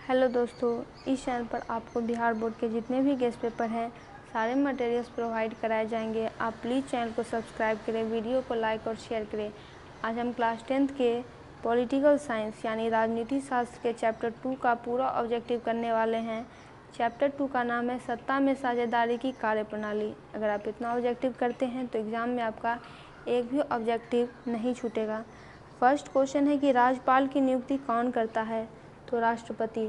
Hello दोस्तों, इस channel पर आपको बिहार बोर्ड के जितने भी गेस्ट पेपर हैं सारे मटेरियल्स प्रोवाइड कराए जाएंगे। आप प्लीज़ चैनल को सब्सक्राइब करें, वीडियो को लाइक और शेयर करें। आज हम क्लास 10th के पॉलिटिकल साइंस यानी राजनीति शास्त्र के चैप्टर 2 का पूरा ऑब्जेक्टिव करने वाले हैं। चैप्टर 2 का नाम है सत्ता में साझेदारी की कार्यप्रणाली। अगर आप इतना ऑब्जेक्टिव करते हैं तो एग्ज़ाम में आपका एक भी ऑब्जेक्टिव नहीं छूटेगा। फर्स्ट क्वेश्चन है कि राज्यपाल की नियुक्ति कौन करता है? तो राष्ट्रपति।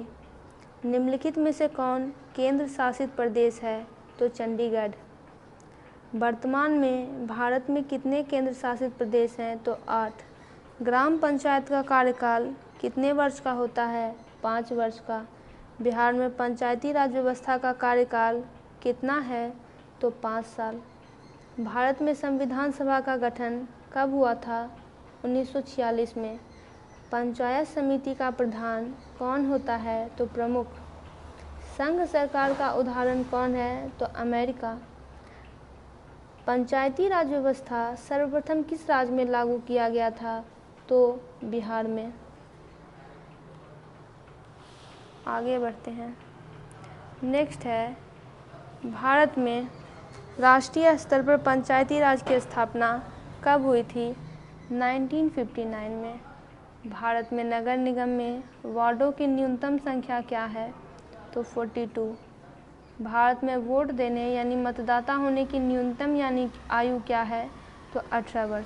निम्नलिखित में से कौन केंद्र शासित प्रदेश है? तो चंडीगढ़। वर्तमान में भारत में कितने केंद्र शासित प्रदेश हैं? तो 8। ग्राम पंचायत का कार्यकाल कितने वर्ष का होता है? 5 वर्ष का। बिहार में पंचायती राज व्यवस्था का कार्यकाल कितना है? तो 5 साल। भारत में संविधान सभा का गठन कब हुआ था? 1946 में। पंचायत समिति का प्रधान कौन होता है? तो प्रमुख। संघ सरकार का उदाहरण कौन है? तो अमेरिका। पंचायती राज व्यवस्था सर्वप्रथम किस राज्य में लागू किया गया था? तो बिहार में। आगे बढ़ते हैं। नेक्स्ट है, भारत में राष्ट्रीय स्तर पर पंचायती राज की स्थापना कब हुई थी? 1959 में। भारत में नगर निगम में वार्डों की न्यूनतम संख्या क्या है? तो 42। भारत में वोट देने यानी मतदाता होने की न्यूनतम यानी आयु क्या है? तो 18 वर्ष।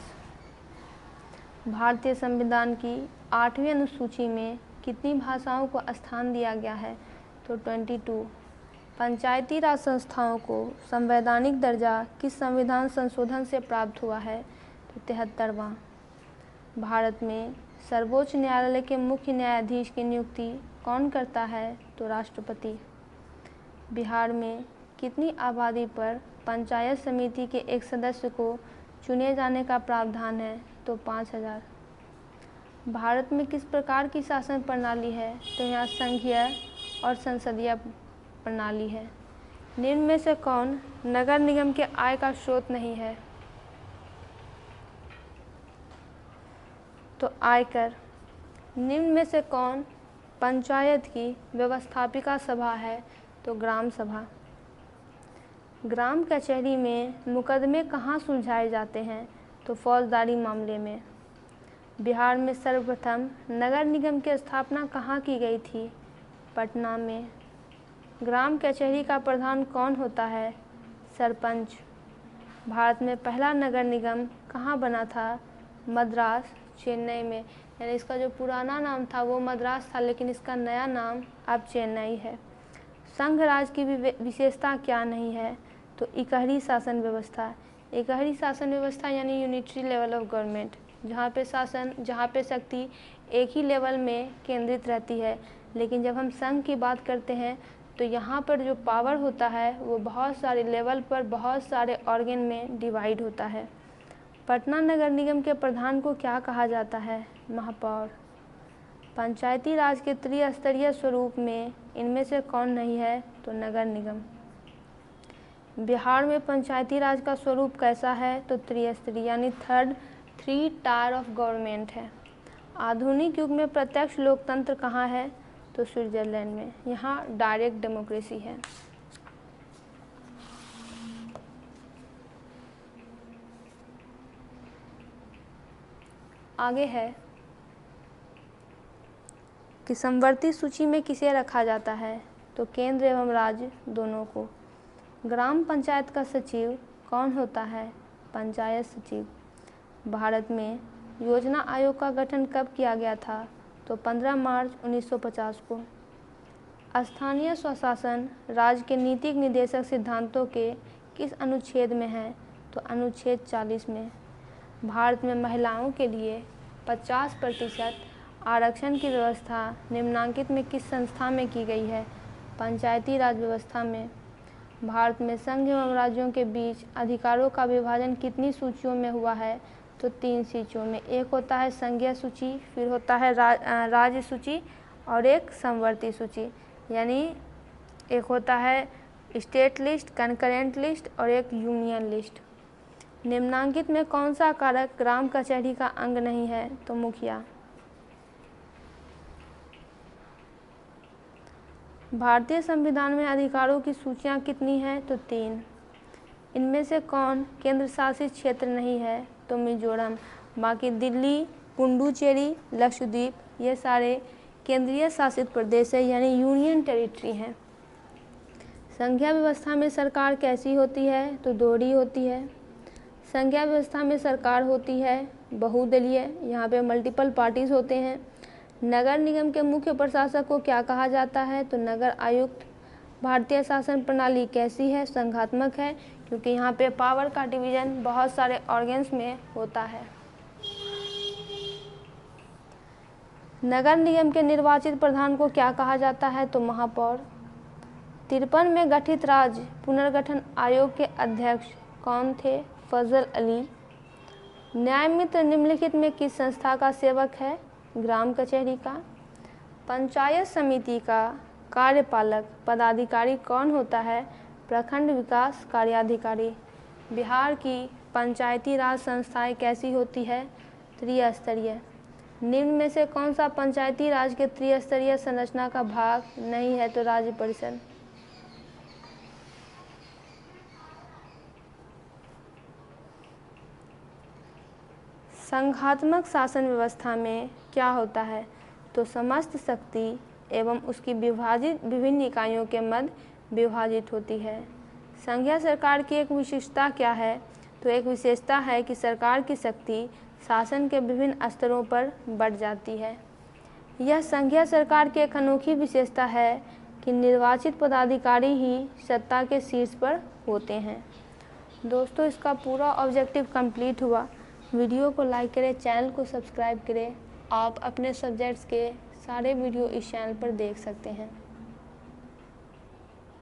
भारतीय संविधान की 8वीं अनुसूची में कितनी भाषाओं को स्थान दिया गया है? तो 22। पंचायती राज संस्थाओं को संवैधानिक दर्जा किस संविधान संशोधन से प्राप्त हुआ है? तो 73वां। भारत में सर्वोच्च न्यायालय के मुख्य न्यायाधीश की नियुक्ति कौन करता है? तो राष्ट्रपति। बिहार में कितनी आबादी पर पंचायत समिति के एक सदस्य को चुने जाने का प्रावधान है? तो 5000। भारत में किस प्रकार की शासन प्रणाली है? तो यहाँ संघीय और संसदीय प्रणाली है। निम्न में से कौन नगर निगम के आय का स्रोत नहीं है? तो आयकर। निम्न में से कौन पंचायत की व्यवस्थापिका सभा है? तो ग्राम सभा। ग्राम कचहरी में मुकदमे कहाँ सुलझाए जाते हैं? तो फौजदारी मामले में। बिहार में सर्वप्रथम नगर निगम की स्थापना कहाँ की गई थी? पटना में। ग्राम कचहरी का प्रधान कौन होता है? सरपंच। भारत में पहला नगर निगम कहाँ बना था? मद्रास, चेन्नई में। यानी इसका जो पुराना नाम था वो मद्रास था, लेकिन इसका नया नाम अब चेन्नई है। संघ राज की विशेषता क्या नहीं है? तो इकहरी शासन व्यवस्था। इकहरी शासन व्यवस्था यानी यूनिटरी लेवल ऑफ गवर्नमेंट, जहाँ पे शक्ति एक ही लेवल में केंद्रित रहती है। लेकिन जब हम संघ की बात करते हैं तो यहाँ पर जो पावर होता है वो बहुत सारे लेवल पर बहुत सारे ऑर्गन में डिवाइड होता है। पटना नगर निगम के प्रधान को क्या कहा जाता है? महापौर। पंचायती राज के त्रिस्तरीय स्वरूप में इनमें से कौन नहीं है? तो नगर निगम। बिहार में पंचायती राज का स्वरूप कैसा है? तो त्रिस्तरीय यानी थ्री टायर ऑफ गवर्नमेंट है। आधुनिक युग में प्रत्यक्ष लोकतंत्र कहाँ है? तो स्विट्जरलैंड में। यहाँ डायरेक्ट डेमोक्रेसी है। आगे है कि समवर्ती सूची में किसे रखा जाता है? तो केंद्र एवं राज्य दोनों को। ग्राम पंचायत का सचिव कौन होता है? पंचायत सचिव। भारत में योजना आयोग का गठन कब किया गया था? तो 15 मार्च 1950 को। स्थानीय स्वशासन राज्य के नीतिक निर्देशक सिद्धांतों के किस अनुच्छेद में है? तो अनुच्छेद 40 में। भारत में महिलाओं के लिए 50% आरक्षण की व्यवस्था निम्नांकित में किस संस्था में की गई है? पंचायती राज व्यवस्था में। भारत में संघ एवं राज्यों के बीच अधिकारों का विभाजन कितनी सूचियों में हुआ है? तो 3 सूचियों में। एक होता है संघीय सूची, फिर होता है राज्य सूची और एक समवर्ती सूची। यानी एक होता है स्टेट लिस्ट, कंकरेंट लिस्ट और एक यूनियन लिस्ट। निम्नांकित में कौन सा कारक ग्राम कचहरी का अंग नहीं है? तो मुखिया। भारतीय संविधान में अधिकारों की सूचियाँ कितनी हैं? तो 3। इनमें से कौन केंद्र शासित क्षेत्र नहीं है? तो मिजोरम। बाकी दिल्ली, पुडुचेरी, लक्षद्वीप ये सारे केंद्रीय शासित प्रदेश है यानी यूनियन टेरिटरी हैं। संघीय व्यवस्था में सरकार कैसी होती है? तो दोहरी होती है। संघीय व्यवस्था में सरकार होती है बहुदलीय, यहाँ पे मल्टीपल पार्टीज होते हैं। नगर निगम के मुख्य प्रशासक को क्या कहा जाता है? तो नगर आयुक्त। भारतीय शासन प्रणाली कैसी है? संघात्मक है, क्योंकि यहाँ पे पावर का डिवीजन बहुत सारे ऑर्गन्स में होता है। नगर निगम के निर्वाचित प्रधान को क्या कहा जाता है? तो महापौर। 53 में गठित राज्य पुनर्गठन आयोग के अध्यक्ष कौन थे? फजल अली। न्याय मित्र निम्नलिखित में किस संस्था का सेवक है? ग्राम कचहरी का। पंचायत समिति का कार्यपालक पदाधिकारी कौन होता है? प्रखंड विकास कार्याधिकारी। बिहार की पंचायती राज संस्थाएं कैसी होती है? त्रिस्तरीय। निम्न में से कौन सा पंचायती राज के त्रिस्तरीय संरचना का भाग नहीं है? तो राज्य परिषद। संघात्मक शासन व्यवस्था में क्या होता है? तो समस्त शक्ति एवं उसकी विभाजित विभिन्न इकाइयों के मध्य विभाजित होती है। संघीय सरकार की एक विशेषता क्या है? तो एक विशेषता है कि सरकार की शक्ति शासन के विभिन्न स्तरों पर बढ़ जाती है। यह संघीय सरकार की एक अनोखी विशेषता है कि निर्वाचित पदाधिकारी ही सत्ता के शीर्ष पर होते हैं। दोस्तों, इसका पूरा ऑब्जेक्टिव कंप्लीट हुआ। वीडियो को लाइक करें, चैनल को सब्सक्राइब करें। आप अपने सब्जेक्ट्स के सारे वीडियो इस चैनल पर देख सकते हैं।